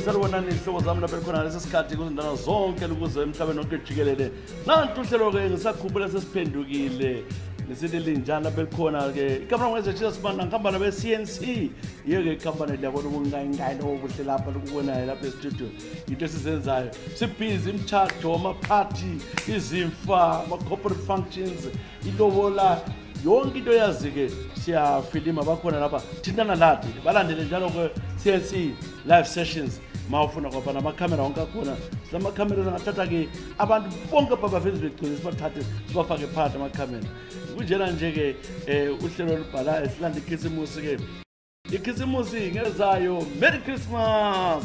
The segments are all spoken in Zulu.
Salubonani hlobo zami lapha khona lesi sikhathi kuzindawo zonke ukuze emhlabeni wonke jikelele. Nantu uhlelo ke ngisakhumbula sesiphendukile. Nisithi linjani lapha khona ke. Ikamera ngeze Jesus bana ngihamba nabe CNC. Yeke company yabona ukungayingayini okuhle lapha lokubona lapha e-studio. Into esizenzayo. Sibhizi imchajo ama party, izimfa, ama corporate functions, ilobola yonke into yazike siyafilima bakhona lapha thintana lathi balandele njalo ke CNC live sessions mawufuna ngoba namakhamera wonke akhona silamakhamera angathatha ke abantu bonke babafezi begcina sibathathe sibafake phakathi amakhamera kunjena nje ke uhlelo olubhalayo silanda ikhisimusi ke ikhisimusi ngezayo Merry Christmas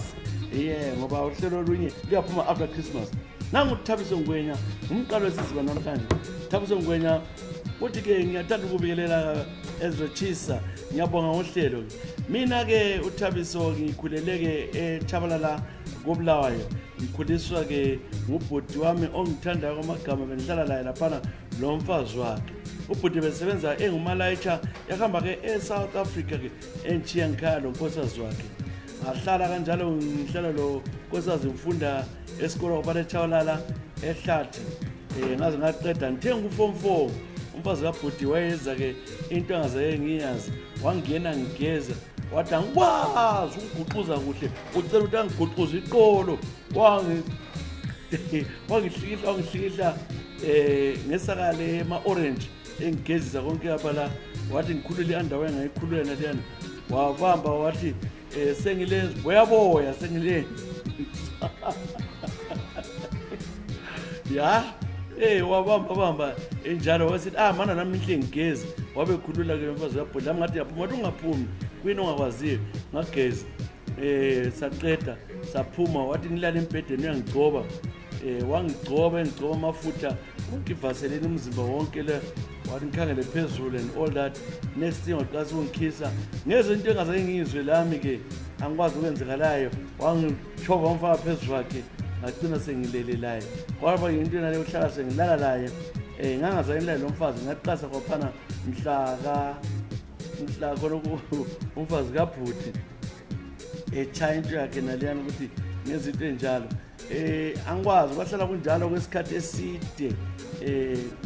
ngoba uhlelo olunye liyaphuma after Christmas nangu Thabiso Ngwenya umqalo wesiziba namhlanje Thabiso Ngwenya uthi ke ngiyathanda ukubikelela ezotshisa ngiyabonga ngohlelo mina ke uThabiso ngikhuleleke eThabalala koBulawayo ngikhuliswa ke ngubhoti wami ongithandayo kwamagama bengihlala laye lapha lo mfazi wakhe ubhoti besebenza engumalayitsha yahamba ke eSouth Africa ke enchiya ngikhaya lo nkosazi wakhe ngahlala kanjalo ngihlala lo nkosazi ngifunda esikole kwaphela eThabalala ehlathi ngaze ngaqeda ngithenga uform 4 umfazi kabhudi wayeza ke into engaze ngiyazi wangena ngigeza wathi angikwazi ukuguquza kuhle ucela ukuthi angiguquze iqolo wangihlikihla ngesakale ema orange engigezisa konke lapha la wathi ngikhulule andaweni ngayikhulula naliyana wabamba wathi sengilenzi boyaboya sengilenzi ya wabamba enjalo wasithi mana nami ngihle ngigezi wabe khulula ke mfazi kabhodi lami ngathi yaphuma wathi ungaphumi kwini ongakwaziyo ngagezi saqeda saphuma wathi ngilala embhedeni uyangigcoba wangigcoba amafutha ungivaseleni umzimba wonke le wathi ngikhangele phezulu and all that next thing waqasa ungikhisa ngeze into engaze ngizwe lami ke angikwazi ukwenzekalayo wangichova umfaka phezulu wakhe ngagcina sengilele laye kwaba into nale uhlala sengilala laye ngangaze ngilale lo mfazi ngaqasa kwaphana mhla khona umfazi kabhuti echaya into yakhe naliyana ukuthi ngezinto enjalo angikwazi bahlala kunjalo kwesikhathi eside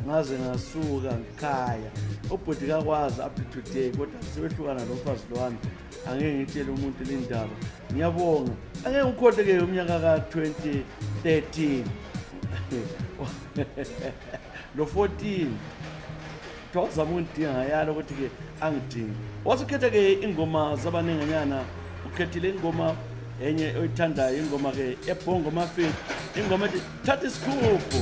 ngaze ngasuka ngikhaya ubhuti kakwazi up to today kodwa sebehlukana lo mfazi lo wami angeke ngitshele umuntu lindaba ngiyabonga angeke ngikhohle ke umnyaka ka 2013 lo 14 thoza umuntu ngayala ukuthi ke angidingi wasukhetha ke ingoma zabanenganyana ukhethile ingoma enye oyithandayo ingoma ke ebhongo mafeti ingoma ethi thatha isikhubu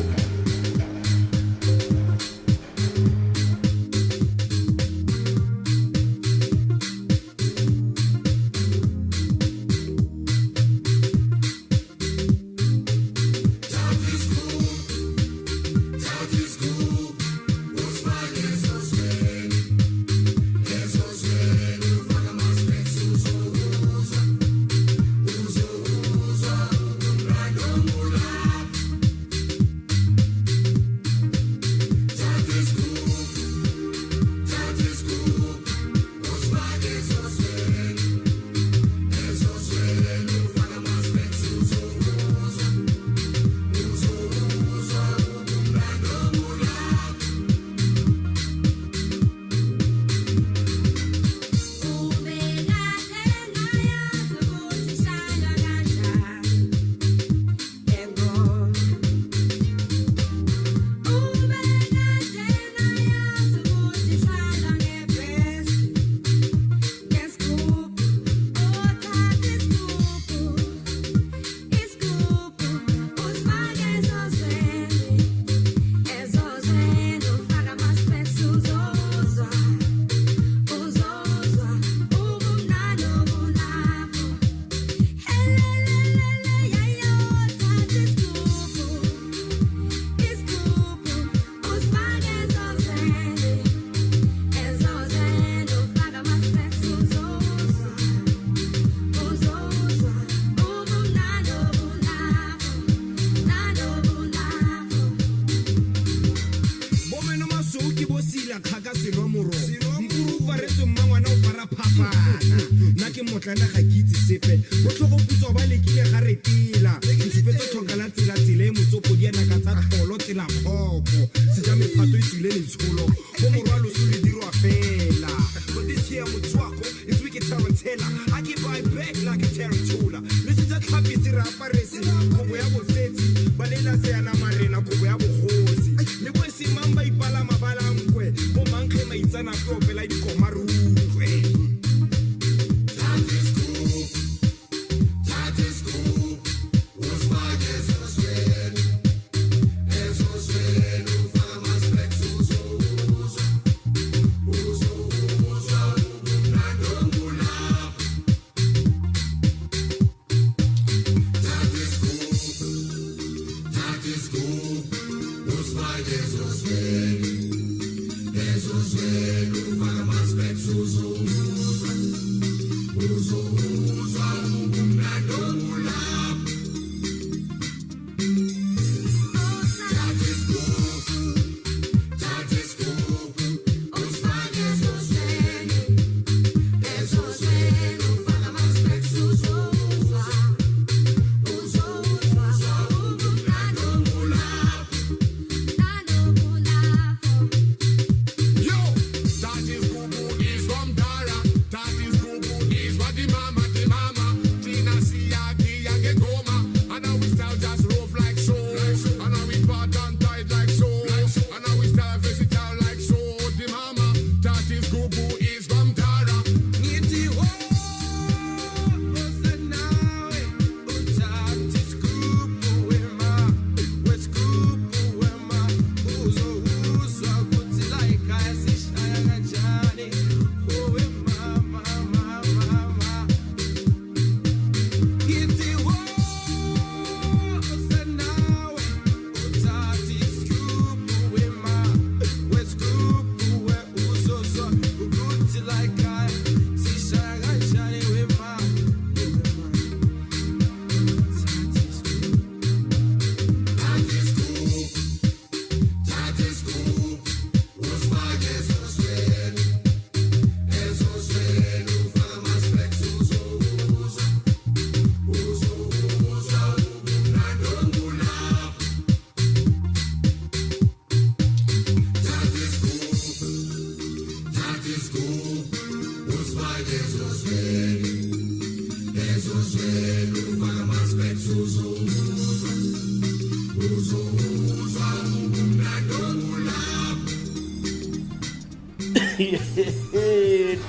motlana ga ke itse sepe go tlhogo putso ba lekile ga re tila ntshepetso tlhokana tsela e motsopo di yana ka tsa tlholo tsela phopo se ja mephato e tsile letsholo go morwalo se le dirwa fela but this here motswako is wicked tarantella I keep my back like a tarantula listen just happy se raparese go ya botsetsi ba lela se yana marena go ya bogosi le bo se mamba ipala mabala nkwe bo mankge maitsana go pela dikomaru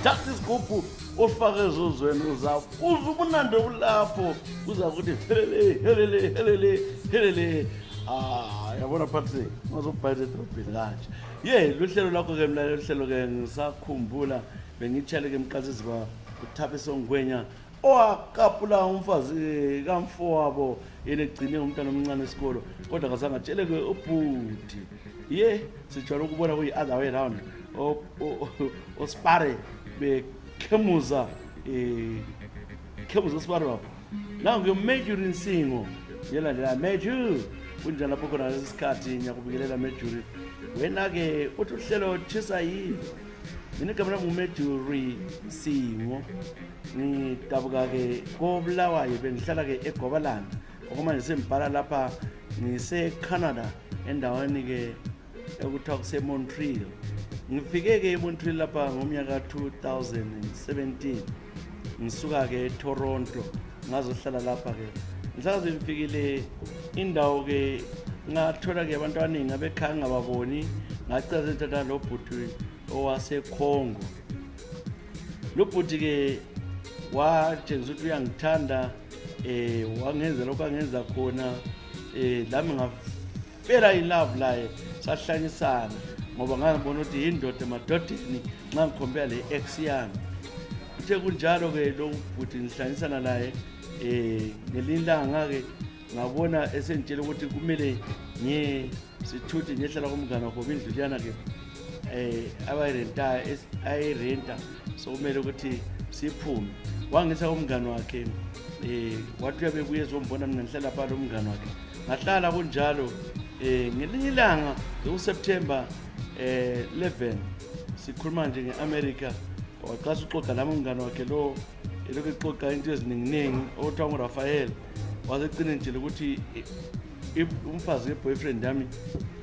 Thatha isigubhu ofake ezozweni uzakho uzubunande obulapho uza kuthi helele yabona phathi ngazobhayela edrobheni kanje luhlelo lakho ke mlaleli luhlelo ke ngisakhumbula bengitshele ke mqazizi ba uThabiso Ngwenya owakapula umfazi kamfowabo yena egcine umntana omncane esikolo kodwa ngazange atshele ke ubhuti sijwayele ukubona kuyi other way around ospare bekhemuza ospare lapho nangu Mercury Nsingo yelandela Mercury kunjani lapho khona lesikhathi ngiyakubikelela Mercury wena ke uthi uhlelo chisa yini mina igama lami Mercury Nsingo ngidabuka ke koBulawayo bengihlala ke eGobaland okumanje sembhala lapha ngise Canada endaweni ke ekuthiwa kuse Montreal ngifike ke eMontreal lapha ngomnyaka 2017 ngisuka ke eToronto ngazohlala lapha ke ngisaze ngifikile indawo ke ngathola ke abantu abaningi abekhaya ngababoni ngachaza entata lo bhuti owase Congo lo bhuti ke watshengisa ukuthi uyangithanda wangenza lokho angenza khona lami ngafela in love laye sahlanyisana ngoba ngabona ukuthi indoda emadodeni nxa ngikhombela le ex yami uthe kunjalo ke lo bhuti ngihlanyisana naye ngelilanga ke ngabona esentshela ukuthi kumele sithuthi ngehlala komngane wakho indlu liyana ke abayirenta ayirenta so kumele ukuthi siphume wangisa umngane wakhe wathi uyabebuye ezombona mina ngihlala phala umngane wakhe ngahlala kunjalo ngelinye ilanga ngoSeptember 11 sikhuluma nje ngeAmerica waxasa uxoxa nami umngane wakhe lo ilokhu ixoxa into eziningi okuthiwa nguRafael wasegcina nje ukuthi umfazi weboyfriend yami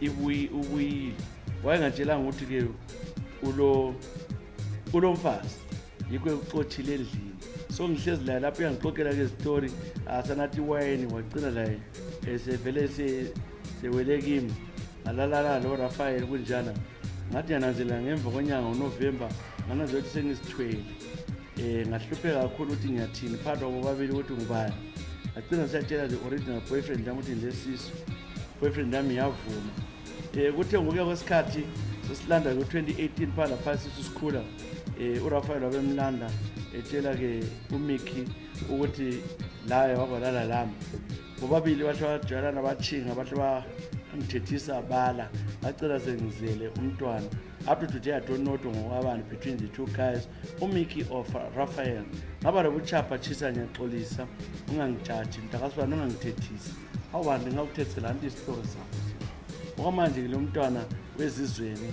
ubuyile wayengatshelanga ukuthi-ke ulo mfazi yikho uxothile endlini so ngihlezi la lapho uyangixoxela-ke izitori asanathi iwayini wagcina la esevele sewele kimi ngalalala lo Rafael kunjana ngathi yananzela ngemva konyanga uNovember ngananzela ukuthi sengisithwele ngahlupheka kakhulu ukuthi ngiyathini phakathi kwabo babili ukuthi ngubani agcina siyatshela the original boyfriend yami ukuthi ndilesisu boyfriend yami yavuma kuthe ngokuya kwesikhathi sesilanda ngo-2018 phana phasi sikhula uRafael wabemlanda etshela-ke uMickey ukuthi laye wabalala lami bobabili bahle bajwayelana bathinga bahle bangithethisa abala bacela sengizele umntwana up to today I don't know ngokwabani between the two guys uMickey of Rafael ngaba lobuchapha chisa ngiyaxolisa ungangijaji mntakasibani ungangithethisi awubantu ngawuthethela anti isihloko sakho okwamanje lo mntwana wezizweni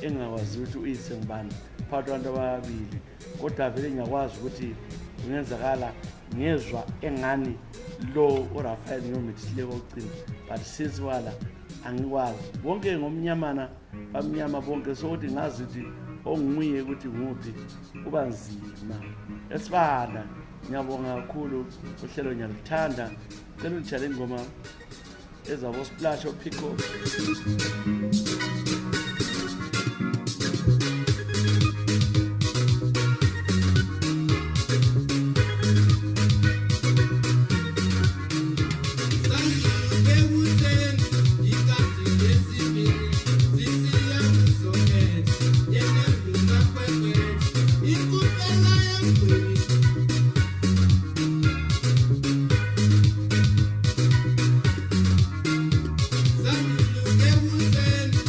engakwazi ukuthi uyise ngibani phakathi kwabantu ababili kodwa vele ngiyakwazi ukuthi kungenzakala ngezwa engani lo uRafael ngiyomithile kokucina but since wala angikwazi bonke ngomnyamana bamnyama bonke so ukuthi ngazi ukuthi ongimuye ukuthi nguphi kuba nzima esibanda ngiyabonga kakhulu uhlelo ngiyalithanda cela ungitshale ingoma ezabo splash ophiko Zangilunge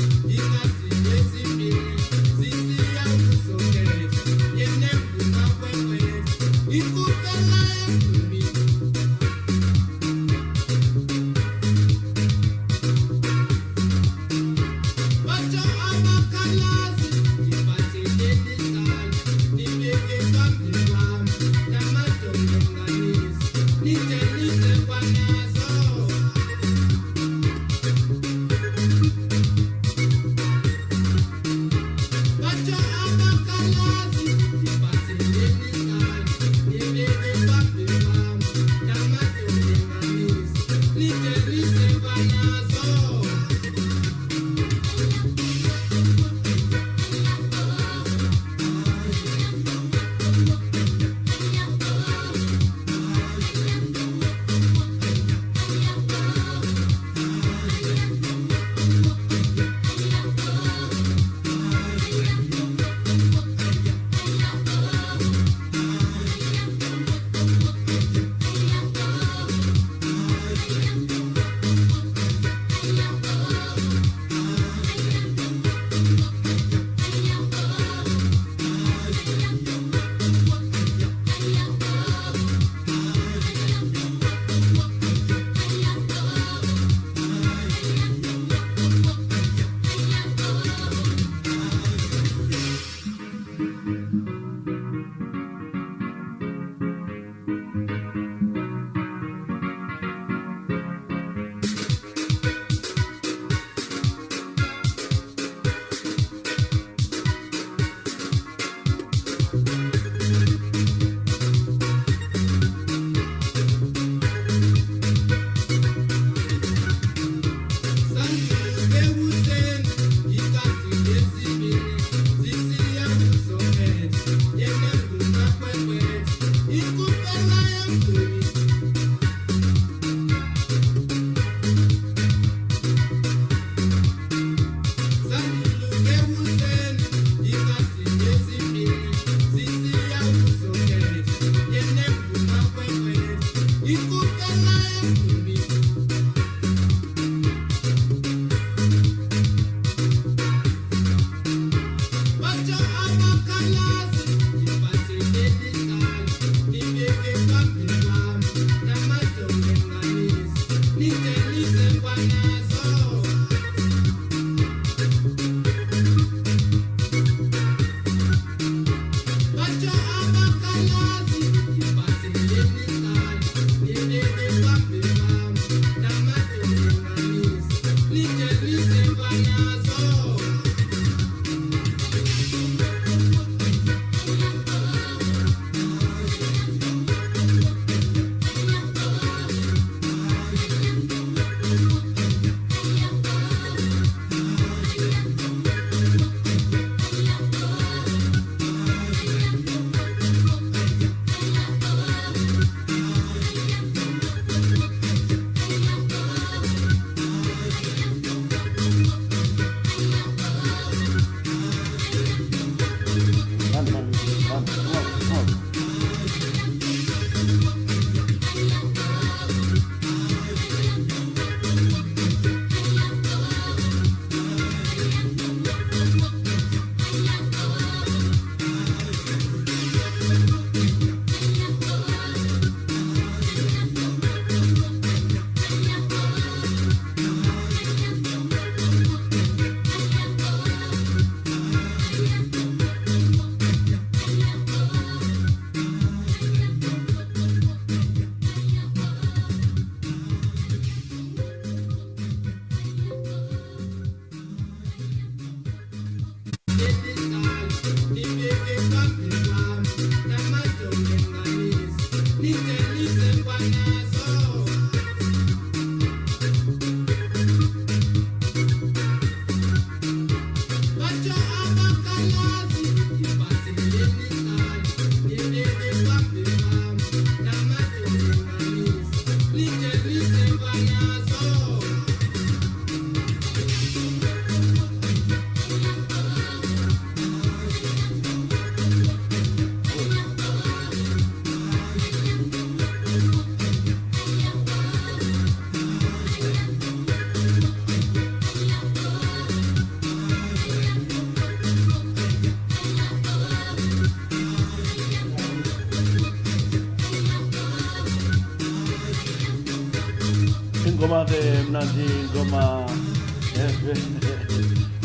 ingoma ke mnandi ingoma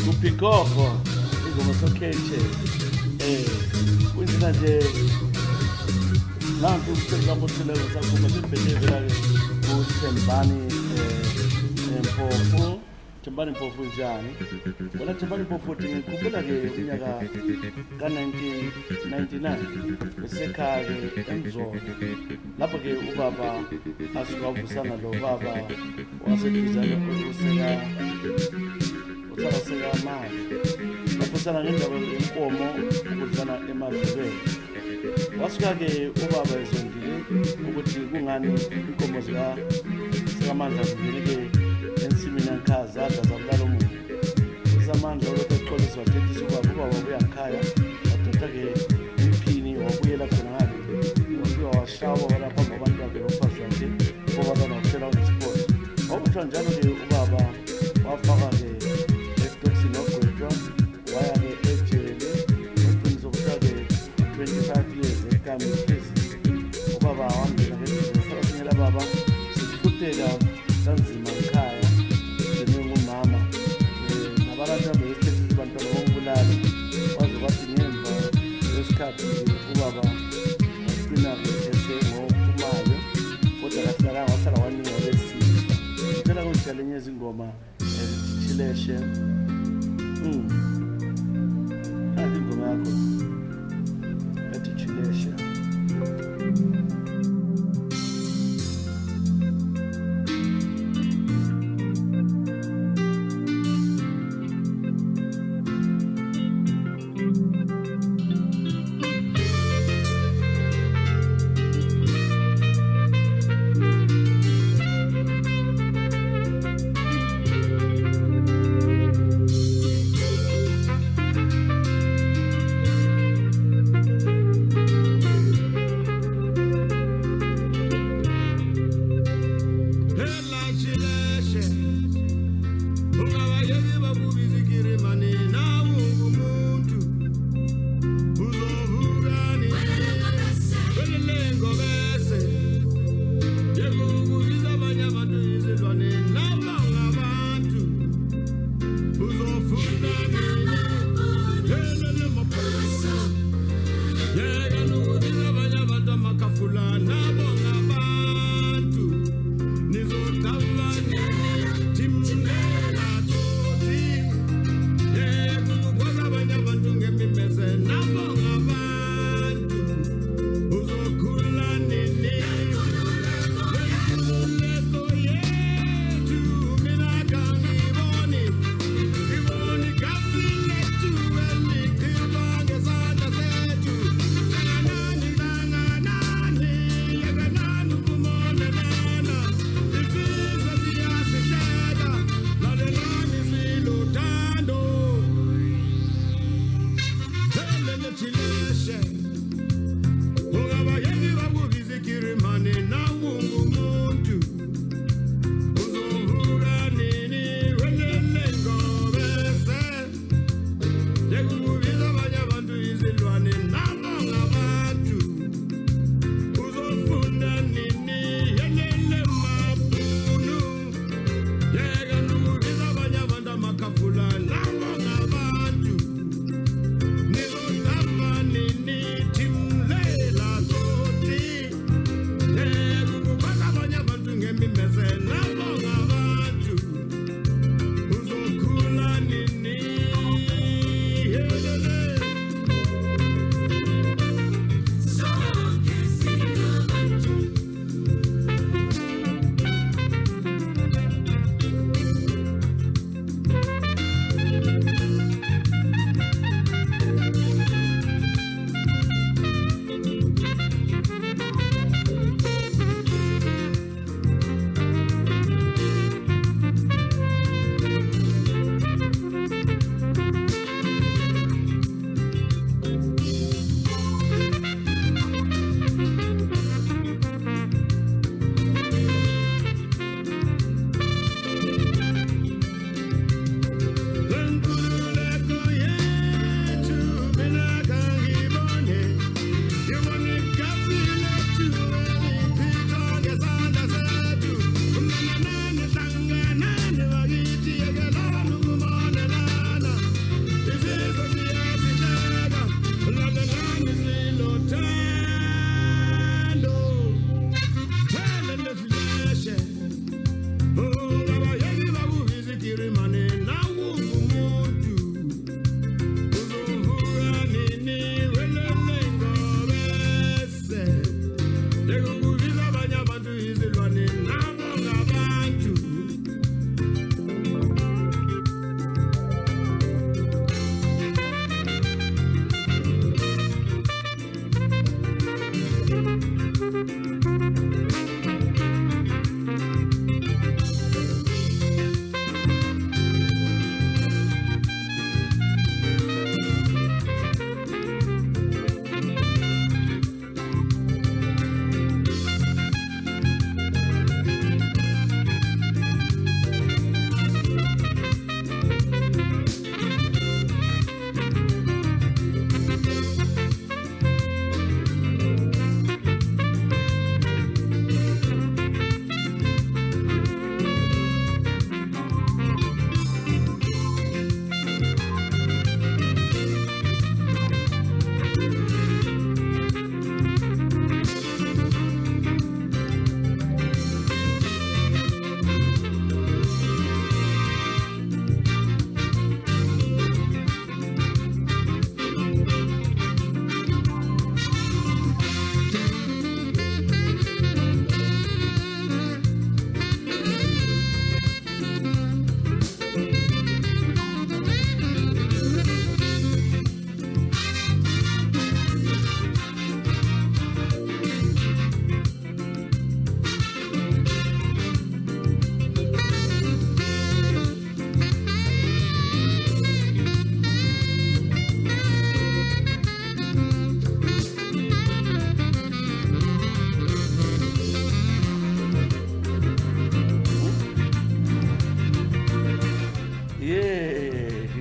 kuphikoko ingoma sokheche kunjena nje nantu ukusebenza ngohlelo sakhuma sibhedlela ke uThembani Mpofu Thembani Mpofu njani wala Thembani Mpofu ngikhumbula ke unyaka ka1999 besekhaya ke eMzolo lapho ke ubaba asuka ubusana lo baba waseduzane useka uthakaseka manje bafusana ngendaba yenkomo ukudlana emadlebeni wasuka ke ubaba ezondile ukuthi kungani inkomo zikaMandla zibeleke ensimini yankhaza adla zabulala umuntu uSamandla lokho exolisa wathethisa ubaba ubuya ekhaya wathatha ke imphini wabuyela khona ngale wasuka washawa walapha ngabantu bakhe nomfazi wakhe ngoba banokushela on-sport wakuthiwa njalo ke ubaba wafaka ke esitokisini wagwetshwa waya ke ejele waqiniswa ukuthi ke 25 years ekameni ubaba wangena ke sasinyela baba sikuhluteka kanzima ekhaya njengomama nabalapha besithethisa abantwana bombulala waze kwathi ngemva kwesikhathi ubaba wagcina esengophumayo kodwa kahlala wasala waninga lesifo ngicela ukudlala enye izingoma ezithileshe ingoma yakho ethi Chileshe.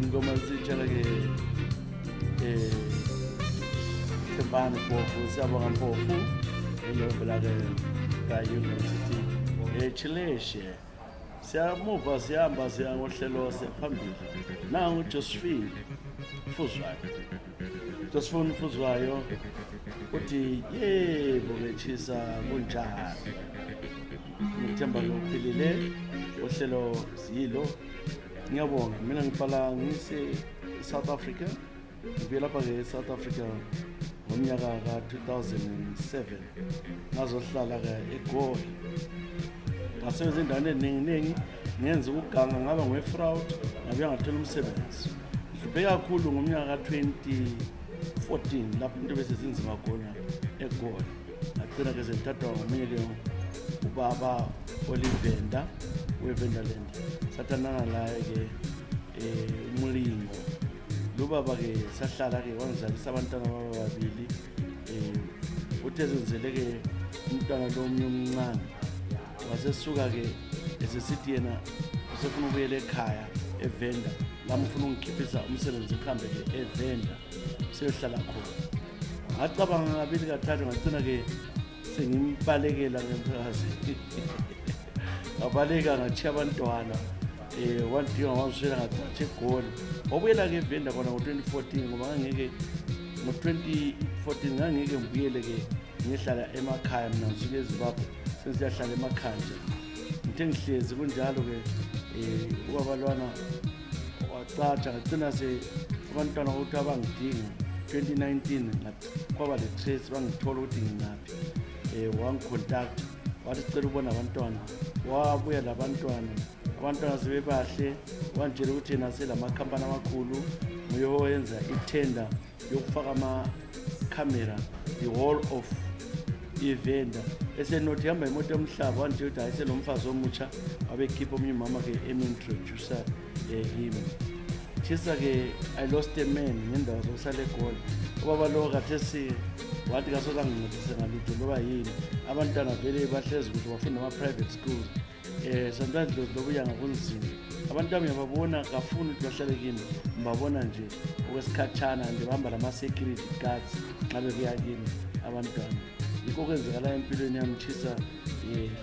ingoma zitshala ke Thembani Mpofu siyabonga Mpofu elovela ke ka-University Chileshe siyamuva sihamba siya ngohlelo sephambili nangu Josephine Fuzwayo uthi yebo bechisa kunjani ngithemba lokuphilile uhlelo siyilo ngiyabonga mina ngiqala ngise South Africa ngivela lapha South Africa ngomnyaka ka-2007 ngazohlala eGoli ngasebenza endaweni eningi ngenza ukuganga ngaba ngwe-fraud ngabuye ngathola umsebenzi ngihlupheke kakhulu ngomnyaka ka-2014 lapho into bese zinzima khona eGoli ngagcina ke sengithathwa ngomunye ke ubaba Olivenda weVendaland sathanana la ke umulingo lo baba ke sahlala ke wangizalisa abantwana ababili uthe zenzele ke umntwana lo omnye omncane wasesuka ke esesithi yena usefuna ukuyela ekhaya eVenda lami ufuna ungikhiphisa umsebenzi ukhambe ke eVenda siyohlala khona ngacabanga ngabili kathathu ngagcina ke sengimbalekela ngemphakazi ngabaleka ngatshiya abantwana wadinga wazishela ngathatha eGoli wabuyela ke eVenda khona ngo-2014 ngoba ngangeke ngo-2014 ngangeke ngibuyele ke ngihlala emakhaya mina ngisuke eZimbabwe sesiyahlala emakhaya nje ngithe ngihlezi kunjalo ke ubabalwana wacatsha ngagcina abantwana ukuthi abangidinga 2019 kwaba le-trace bangithola ukuthi ngingaphi wangicontact wathi sicela ukubona abantwana wabuya abantwana sebebahle wantshela ukuthi yena selamakhampani amakhulu nguye owenza itender yokufaka amakhamera the whole of iVenda esenothi hamba imoto yomhlaba wantshela ukuthi hayi selomfazi omutsha wabekhipha omnye umama ke em-introducer him chisa ke I lost a man ngendawo zokusala eGoli ubaba lo kathesi wathi kasola ngincedise ngalutho loba yini abantwana vele bahlezi ukuthi bafunda ama-private schools sometimes lobuya ngakunzima abantu uyababona kafuni ukuthi bahlale kimi ngibabona nje okwesikhatshana nje bahamba lama-security guards nxa bebuya kimi abantwana yikho kwenzekala empilweni yami Chisa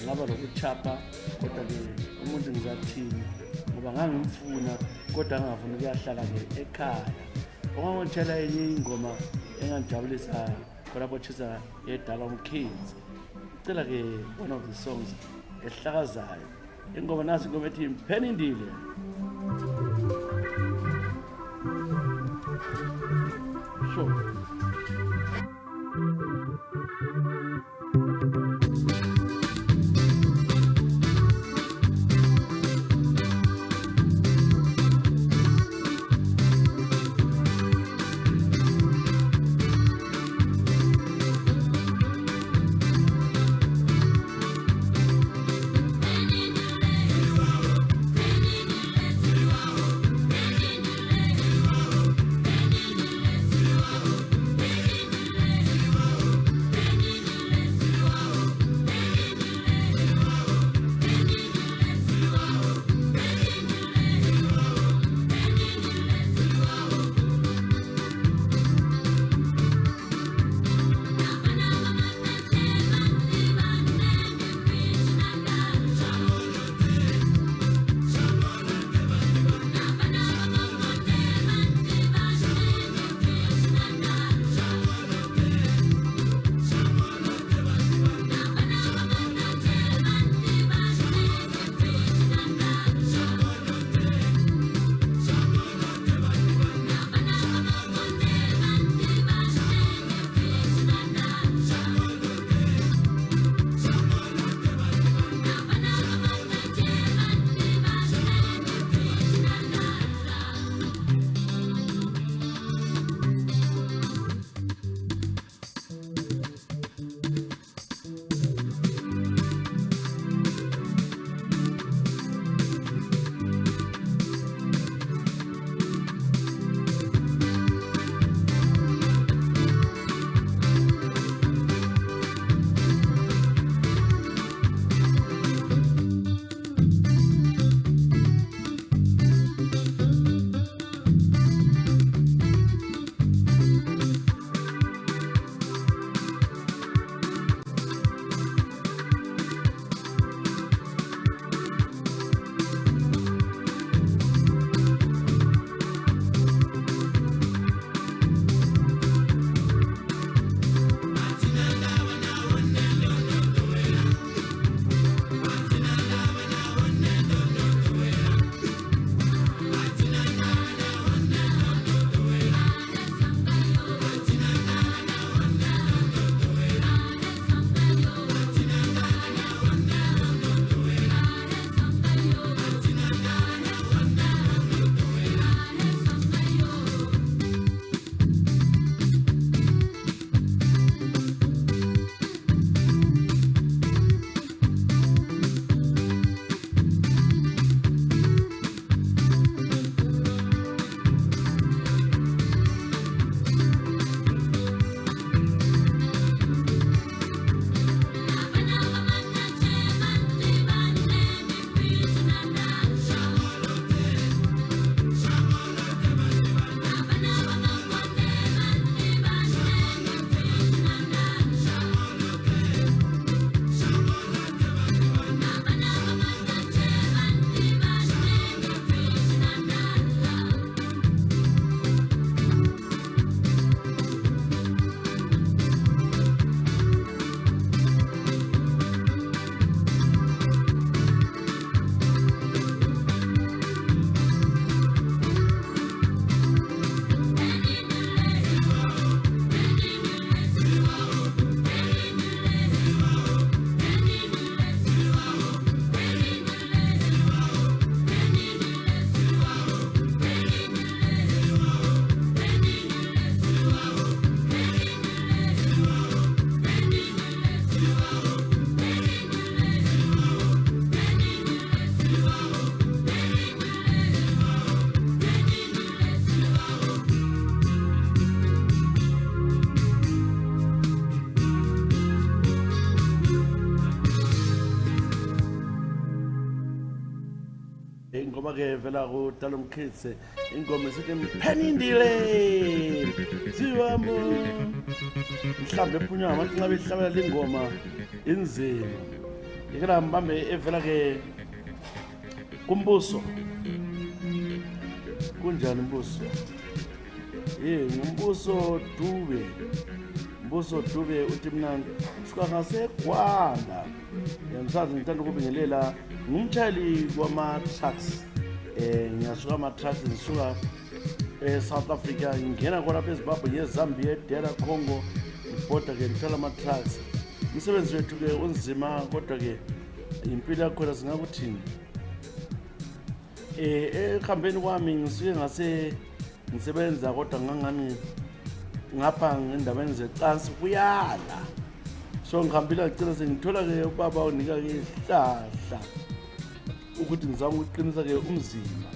ngaba lokuchapha kodwa-ke umuntu ngizathini ngoba ngangimfuna kodwa ngingafuni ukuyahlala ekhaya ongangitshela enye ingoma engangijabulisa khonapho Chisa edala umkhizi cela-ke one of the songs ehlakazayo ingoma nasi ingoma ethi Mphenindile sure ngoba ke vela kudala umkhitse ingoma esithi Phenindile siwamo mhlambe ephunywa abantu nxa behlabela lengoma inzima ikela mbambe evela ke kumbuso kunjani umbuso ngumbuso Dube uthi mina suka ngaseGwanda ngisazi ngithanda ukubingelela ngumtshayeli wama-trucks ngiyasuka ama-trucks ngisuka South Africa ngingena khona eZimbabwe ngeZambia eDera Congo ngibhoda ke ngithola ama-trucks umsebenzi wethu ke unzima kodwa ke impilo yakhona singakuthini ekuhambeni kwami ngisuke ngisebenza kodwa ngangani ngapha ngendabeni zecansi kuyala so ngihambile ngicela sengithola ke ubaba unika ke isihlahla ukuthi ngizama ukuqinisa ke umzimba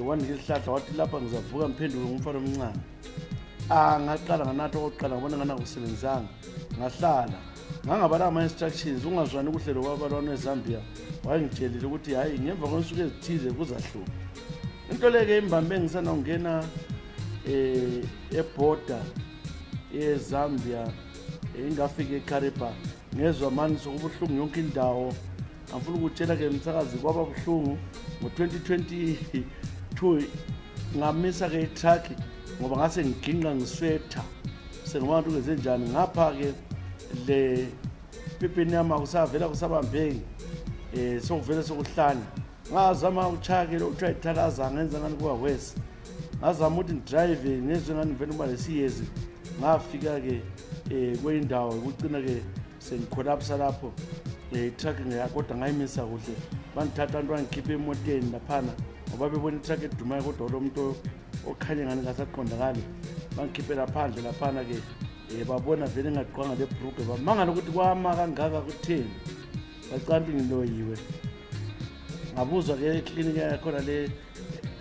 wanika isihlahla wathi lapha ngizavuka ngiphenduke ngumfana omncane ngaqala nganatha okokuqala ngabona ngana kusebenzanga ngahlala ngangabala ama-instructions ungazwani kuhle lokwabalwana eZambia wayengitshelile ukuthi hayi ngemva kwensuku ezithize kuzahlupha into leke imbambe ngisana ungena eborder eZambia ingafika eKariba ngezwe manje sokubuhlungu yonke indawo angifuna ukutshela ke umsakazi kwaba buhlungu ngo-2022 ngamisa ke itruck ngoba ngase ngiginqa ngiswetha sengibantu kwenze njani ngapha ke le pipini yama kusavela kusabambeki sokuvele sokuhlanya ngazama ukuchaya ke lokuthiwa ithalaza ngenza ngani kuba wesi ngazama ukuthi ngidrive ngezwe ngani ngivele uba lesiyezi ngafika ke kweyindawo ukucina ke sengicollapsa lapho itruck ngeyakodwa ngayimisa kuhle bangithatha abantu bangikhiphe emoteni laphana ngoba bebona itruck edumayo kodwa lo muntu okhanye ngani ngasaqondakali bangikhiphe laphandle laphana ke babona vele ngaqhwanga lebhruge bamangala ukuthi kwama kangaka kutheni bacanti ngiloyiwe ngabuzwa ke eklinika yakhona le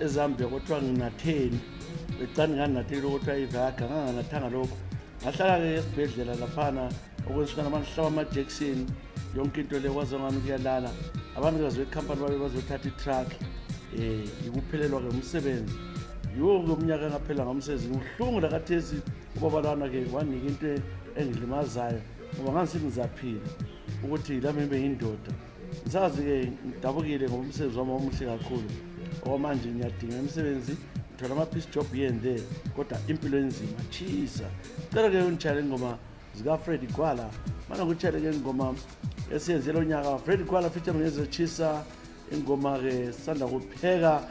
eZambia kodwa nginatheni becani nganinatheli ukuthi ivaga nganganathanga lokho ngahlala ke esibhedlela laphana okwensukana bangihlaba ama-jackson yonke into le kwaze ngani kuyalala abanikazi bekhampani babe bazothatha itruck ikuphelelwa ke umsebenzi yonke umnyaka engaphela ngomsebenzi ngibuhlungu lakathesi ubabalwana ke wanika into engilimazayo ngoba ngangisithi ngizaphila ukuthi lami ngibe yindoda ngisazi ke ngidabukile ngoba umsebenzi wami omuhle kakhulu okwamanje ngiyadinga imisebenzi ngithola ama-piece job here and there kodwa impilo enzima chisa cela ke ungitshayele ingoma zika-Freddy Gwala mana ngutshayele ke ingoma esiyenzele unyaka Freddy Gwala featuring ngezechisa ingoma ke sanda kupheka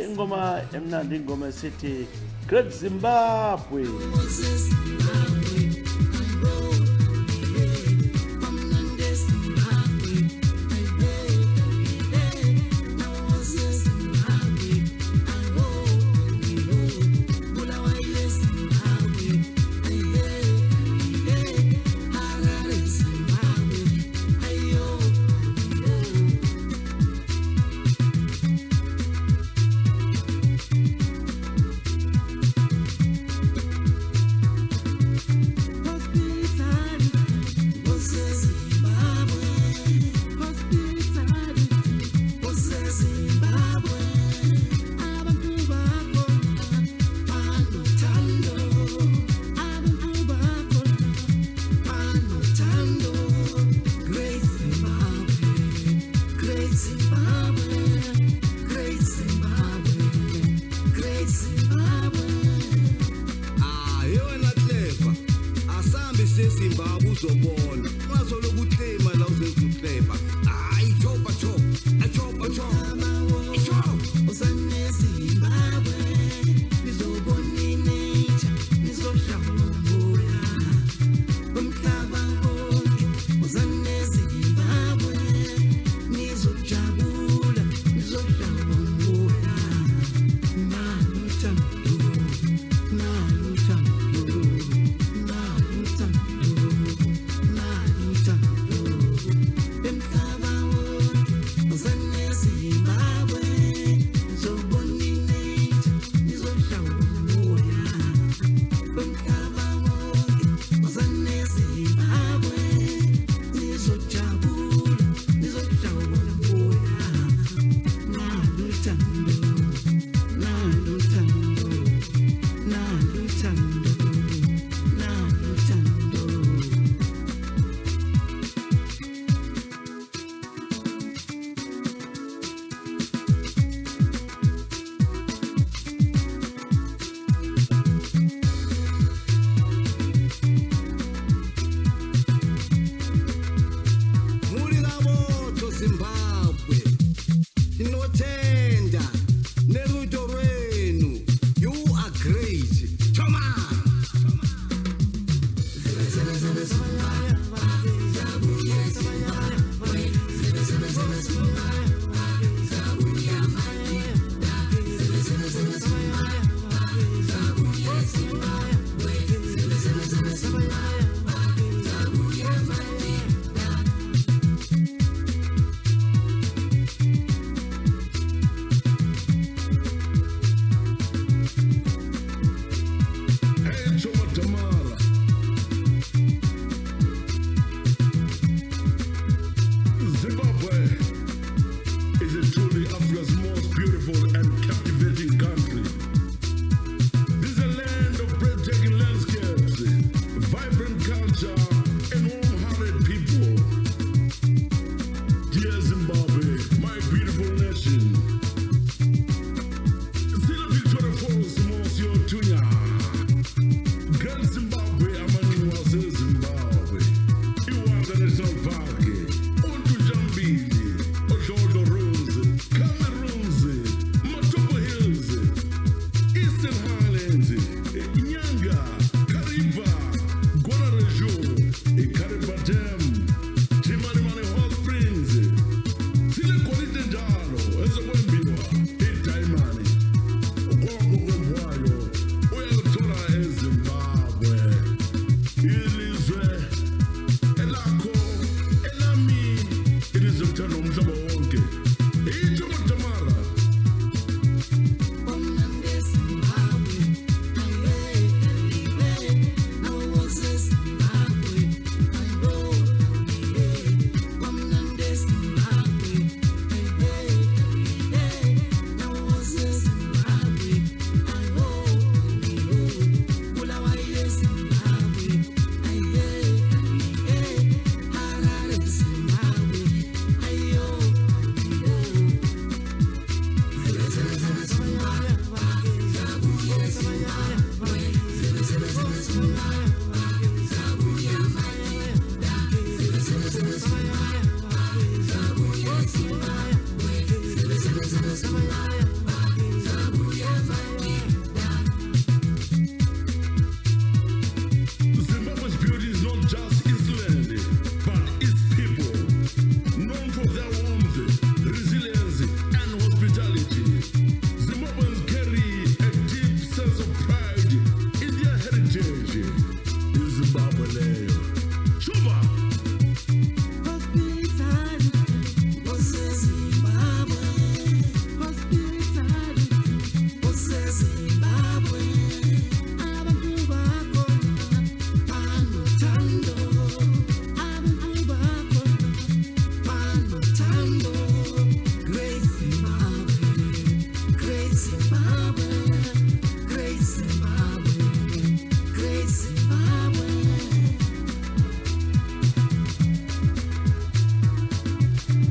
ingoma emnandi ingoma esithi Great Zimbabwe Eastern Highlands, Inyanga, Kariba, Gorarejo, Kariba Dam, Chimani Mani Hot Springs, Sile Quality Jalo, Ezekwembiwa, Itaimani, Okwamukwayo, Oyagotora eZimbabwe, Ilizwe, Elako, Elami, Ilizwe Mtano Mhlaba wonke, Ijomo Tamara. Zimbabwe's beauty is not just its land, but its people, known for their warmth, resilience, and hospitality. Zimbabweans carry a deep sense of pride in their heritage. In Zimbabwe, Chuba.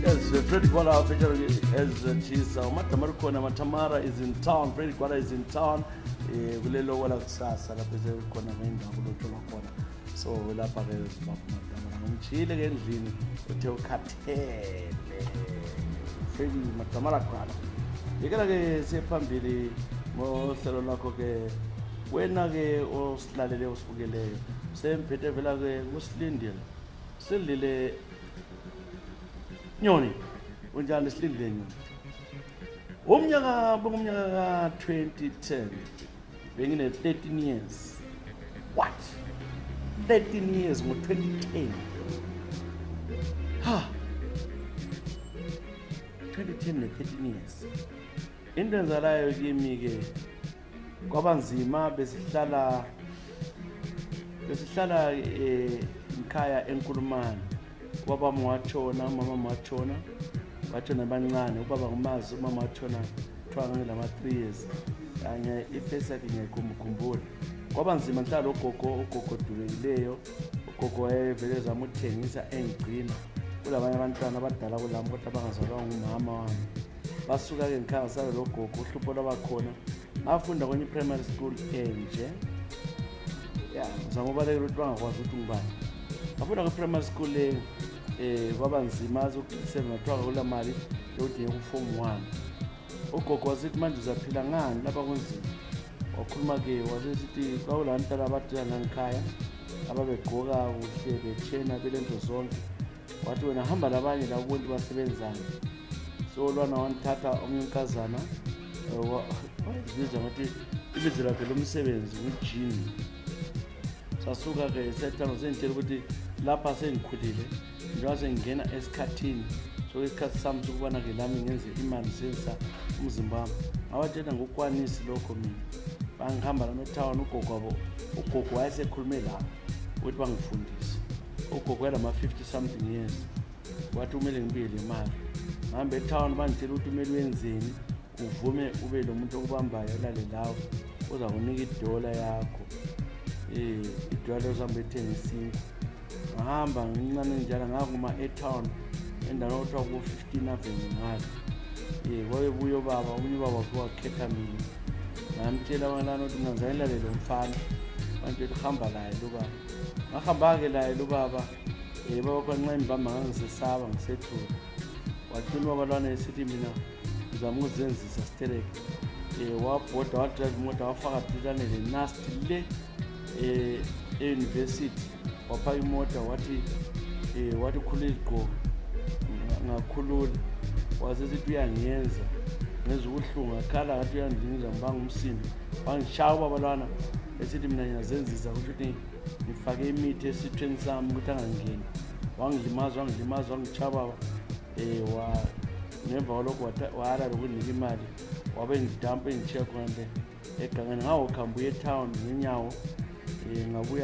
Yes, Freddy Gwala featuring as Chisa. Matamara is in town. Freddy Gwala is in town. Kulelo wala kusasa lapho khona ngendawo kulotshwa khona. So lapha ke Matamara ngimchile ke endlini uthe ukhathele. Freddy Matamara Gwala. Yekela ke sephambili ngohlelo lakho ke wena ke osilalele usibukeleyo. Semphethe vela ke kusilindile. Silile Nyoni, unjani silindile Nyoni? Umnyaka ka 2010 bengine 13 years. What? 13 years ngo 2010. Ha. 2010 ne 13 years. Into enzalayo kimi ke kwabanzima besihlala ekhaya eNkulumane. Ubaba mwatshona, mama mwatshona, watshona abancane, ubaba ngumazi, umama watshona kuthiwa ngama 3 years. Kanye ifesi yakhe ngiyayikhumbula. Kwaba nzima nhlalo ugogo dulekileyo, ugogo wayevele zama ukuthengisa engigcina. Kulabanye abantwana abadala kulami kodwa bangazalwa ngumama wami. Basuka ke ngikhaya sale lo gogo uhlupho lwabakhona. Ngafunda kwenye primary school enje. Yeah, ngizama ubalekela ukuthi bangakwazi ukuthi ngibani. Ngafunda ku primary school kwaba nzima zokusebenza kuthiwa kula mali yodinga ku form 1. Ugogo wasithi manje uzaphila ngani lapha kunzima. Wakhuluma ke wasithi kwawulantala abadala ngikhaya ababegqoka kuhle bechena belento zonke. Wathi wena hamba labanye la ubuntu basebenzana. So lwana wanthatha umnkazana wayibiza ngathi ibizo lakhe lomsebenzi uJimmy. Sasuka ke sethano sentshela ukuthi lapha sengikhulile njengoba ngingena esikhathini so isikhathi sami sokubana ke lami ngenze imali senza umzimba wami awatshela ngokwanisi lokho mina bangihamba la town ugogo wayesekhulume la ukuthi bangifundise ugogo wayelama 50 something years wathi kumele ngibile imali ngihambe etown bangitshela ukuthi kumele wenzeni uvume ube lo muntu okubambayo olale lawo uzakunika idola yakho idola uzambe ethengisini ngahamba ngincane njalo ngakuma etown endaweni okuthiwa ku 15 Avenue ngale wayebuya ubaba umunye ubaba wakhetha mina ngamtshela abantwana ukuthi ngizayilale lo mfana bantu behamba laye lo baba ngahamba ke laye lo baba baba kwanxa imbamba ngangisesaba ngisethula wacina abalwana esithi mina ngizama ukuzenzisa sterek wabhoda wadrive imoto wafaka duzane le-nasti le e-university waphaka imoto wathi khulula izigqoko ngakhulula wasesithi uyangenza ngezwa ubuhlungu akhala ngathi uyandingiza ngibanga umsindo wangishaya ubaba lwana esithi mina ngiyazenzisa kusho ukuthi ngifake imithi esithweni sami ukuthi angangeni wangilimaza wangitshaya baba ngemva kwalokho wala lokunika imali wabe ngidampa engishiya khona nje egangeni ngawukhamba uye etown ngenyawo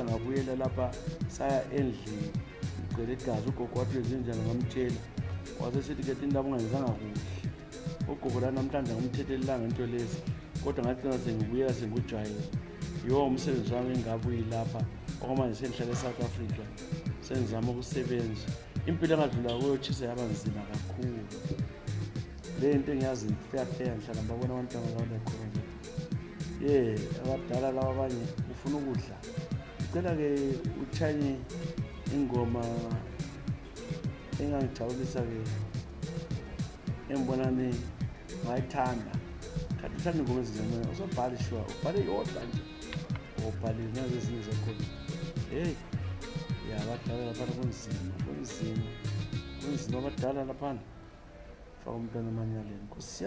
ngabuyela lapha saya endlini ngicela igazi ugogo wathi zinjani ngamtshela wasesithi ke indaba ungayenzanga kuhle ugogo la namhlanje ngumthethelelanga into lezi kodwa ngagcina sengibuyela sengujwayele yiwo umsebenzi wami engabuyi lapha okwamanje sengihlala eSouth Africa sengizama ukusebenza impilo engadlula kuyo tshisa yaba nzima kakhulu le nto engiyazi fair ngihlala ngibabona abantwana abale khona abadala laba abanye ufuna ukudla ngicela ke uchanye ingoma engangijabulisa ke embonani ngayithanda kanti uthanda ingoma ezinzima usobhale shwa ubhale yodwa nje ubhale nazo ezinye zakhona abadala laphana kunzima abadala laphana faka umntwana emanyaleni nkosi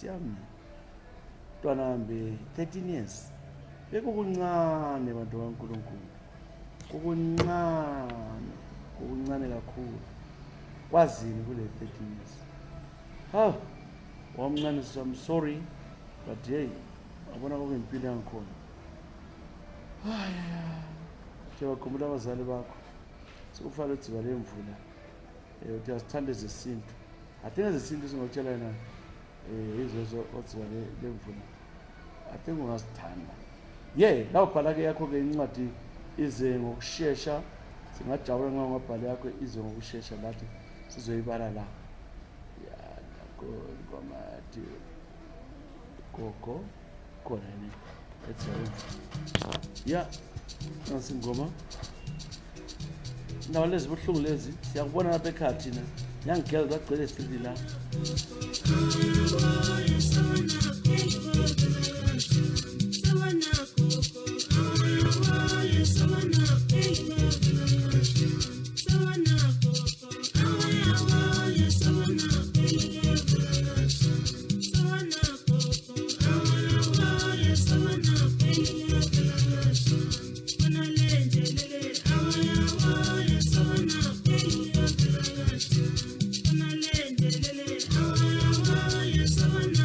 yami mntwana hambe 13 years bekukuncane bantu kaNkulunkulu kukuncane kakhulu kwazini kule 13 years wamncane so I'm sorry but hey abona kube impilo yangikhona Khumbula abazali bakho sikufanele ukuthi bale mvula uthi asithande zesintu athenge zesintu singotshela yena izozo othi le mvula athenge ungasithanda la ubhala ke yakho ke incwadi ize ngokusheshsha singajabula ngabhala yakho ize ngokusheshsha lathi sizoyibala la ngoma gogo khona ne nansi ngoma ndawo lezi buhlungu lezi siyakubona lapha ekhaya thina yangigela zagcwele esithili la Someone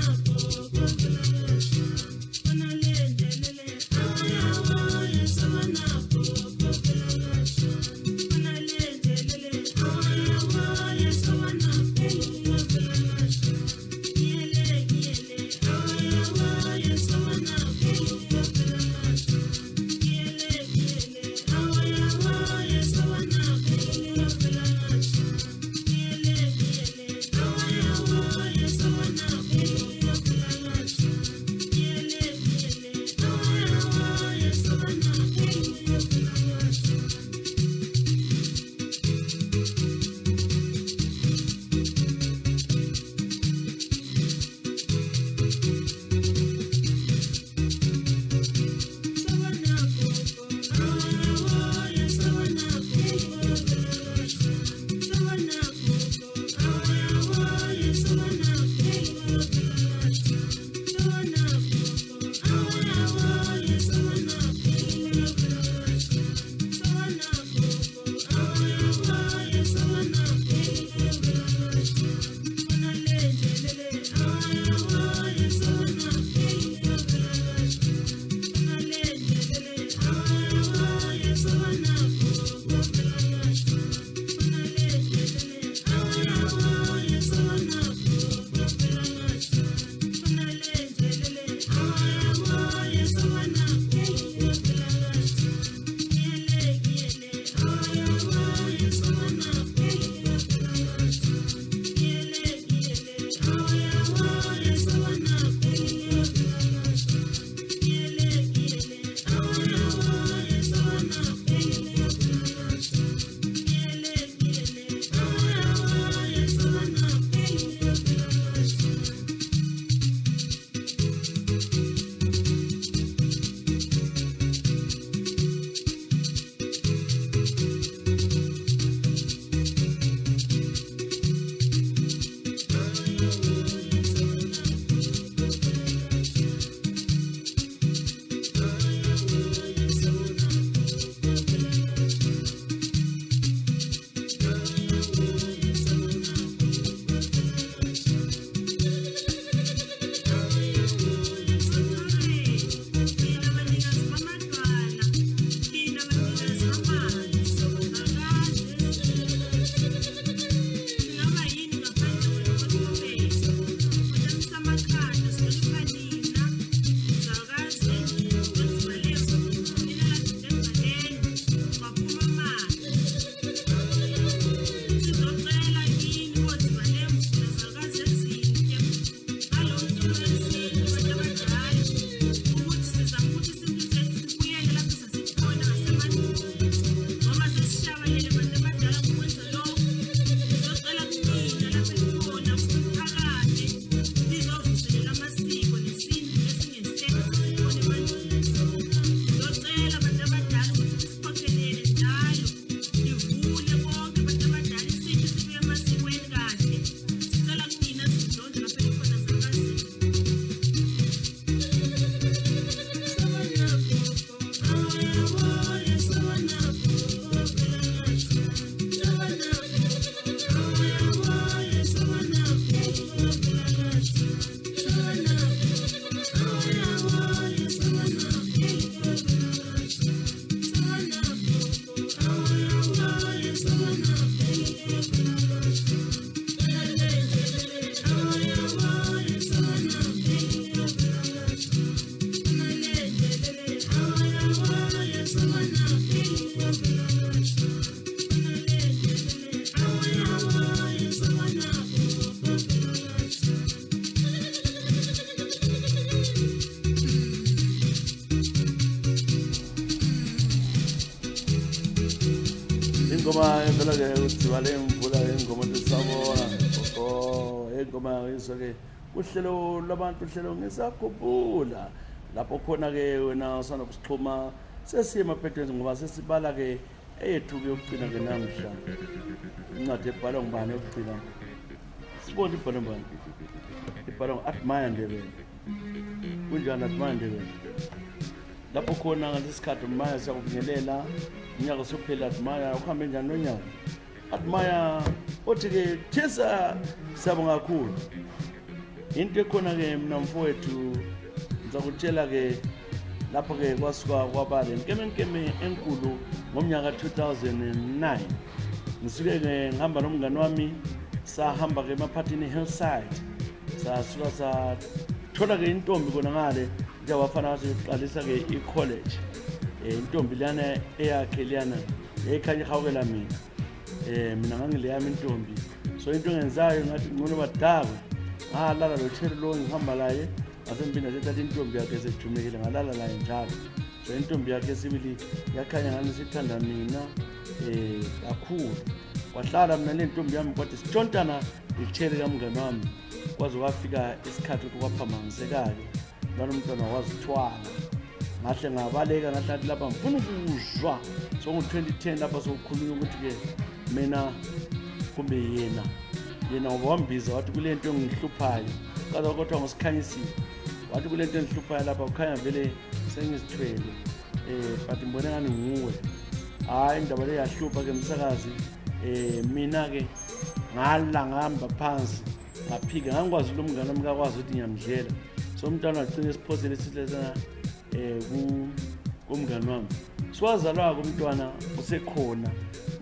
ingoma evela ke kuthiwa le mvula ingoma tisabona ingoma yiso ke uhlelo labantu uhlelo ngisakhumbula lapho khona ke wena usana kusixhuma sesiyema phethweni ngoba sesibala ke eyethu kuyokugcina ke namhla incwadi ebhalwa ngubani yokugcina sibona ibhalwa ngubani ibhalwa ngo-Admire Ndebele kunjani Admire Ndebele lapho khona ngalesikhathi Admire siyakubingelela unyaka sophela Admire ukuhambe njani nonyaka Admire othi ke thisa siyabonga kakhulu into ekhona ke mina mfowethu ngizakutshela ke lapho ke kwasuka kwabale nkeme enkulu ngomnyaka 2009 ngisuke ke ngihamba nomngane wami sahamba ke emaphathini Hillside sasuka sathola ke intombi kona ngale nje wafana wasiqalisa ke i-college intombi lana eyakhe liyana ekhanya ihawukela mina ngangileyami intombi so into engenzayo ngathi ngcono badaba ngalala lo cherry lo ngihamba laye asembina sethatha intombi yakhe sejumekile ngalala laye njalo so intombi yakhe sibili yakhanya ngani sithanda mina kakhulu kwahlala mina le ntombi yami kwathi sithontana icherry kamngane wami kwaze wafika isikhathi kwaphamangisekayo lalo mntwana wazithwala ngahle ngabaleka ngahlathi lapha ngifuna ukuzwa so ngo-2010 lapha sokukhulunywa ukuthi ke mina kumbe yena wambiza wathi kule nto engihluphayo kaza kodwa ngosikhanyisile wathi kule nto engihluphayo lapha kukhanya vele sengizithwele but ngibone ngani nguwe hayi indaba le yahlupha ke msakazi mina ke ngahamba phansi ngaphika ngangikwazi lo mngane wami kakwazi ukuthi ngiyamdlela so umntwana wagcina esiphosele sihlezana kumngane wami siwazalwa kumntwana usekhona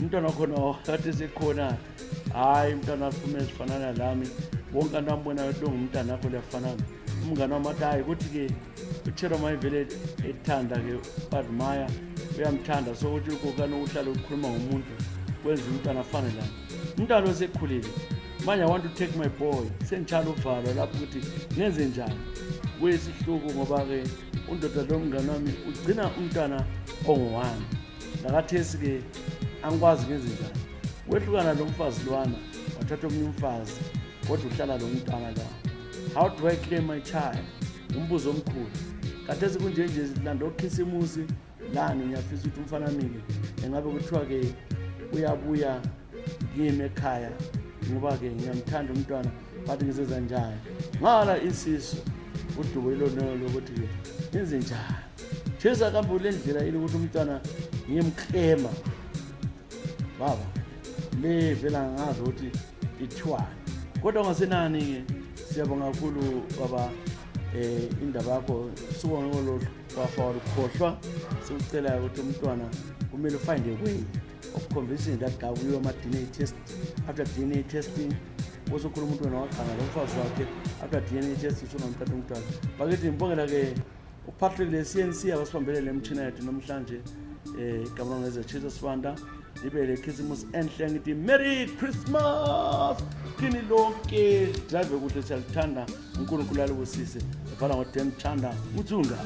umntwana wakhona wathi esekhona hayi umntwana waphuma ezifanana lami wonke abantu ambona lo ngumntana wakho liyafanana umngane wami athi hayi ukuthi ke uChero mayivele ethanda ke Admire uyamthanda so ukuthi ukokana uhlala ukukhuluma ngomuntu kwenza umntwana afane lami umntwana osekhulile manje I want to take my boy sengitshalo uvalo lapho ukuthi ngenze njani kuyisihluku ngoba ke undoda lo mngane wami ugcina umntwana ongowami lakathesi ke angikwazi ngenze njani wehlukana lo mfazi lwana wathatha omunye umfazi kodwa uhlala lo mntwana la how do I claim my child umbuzo omkhulu kathesi kunjenje silanda okhisimusi lani ngiyafisa ukuthi umfana wami engabe kuthiwa ke uyabuya kimi ekhaya ngoba ke ngiyamthanda umntwana bathi ngizenza njani ngala isiso udubo ilona lokuthi ke ngenze njani Jeza kambe le ndlela ile ukuthi umntwana ngiyemklema baba le vela ngazi ukuthi ithwani kodwa ngasenani ke siyabonga kakhulu baba indaba yakho sibonge lo wafawula ukukhohlwa sikucela ukuthi umntwana kumele find a way of convincing that guy with my DNA test. After DNA testing, also umuntu wena waqala lo mfazi wakhe after DNA test usona umthatha umntwana bakithi ngibongela ke uPatrick le CNC abasibambele le mtshina yethu namhlanje igama ngeze Jesus Sibanda libe le Christmas enhle ngithi Merry Christmas kini lonke drive kuhle siyalithanda uNkulunkulu alibusise vala ngo10 Chanda uThunga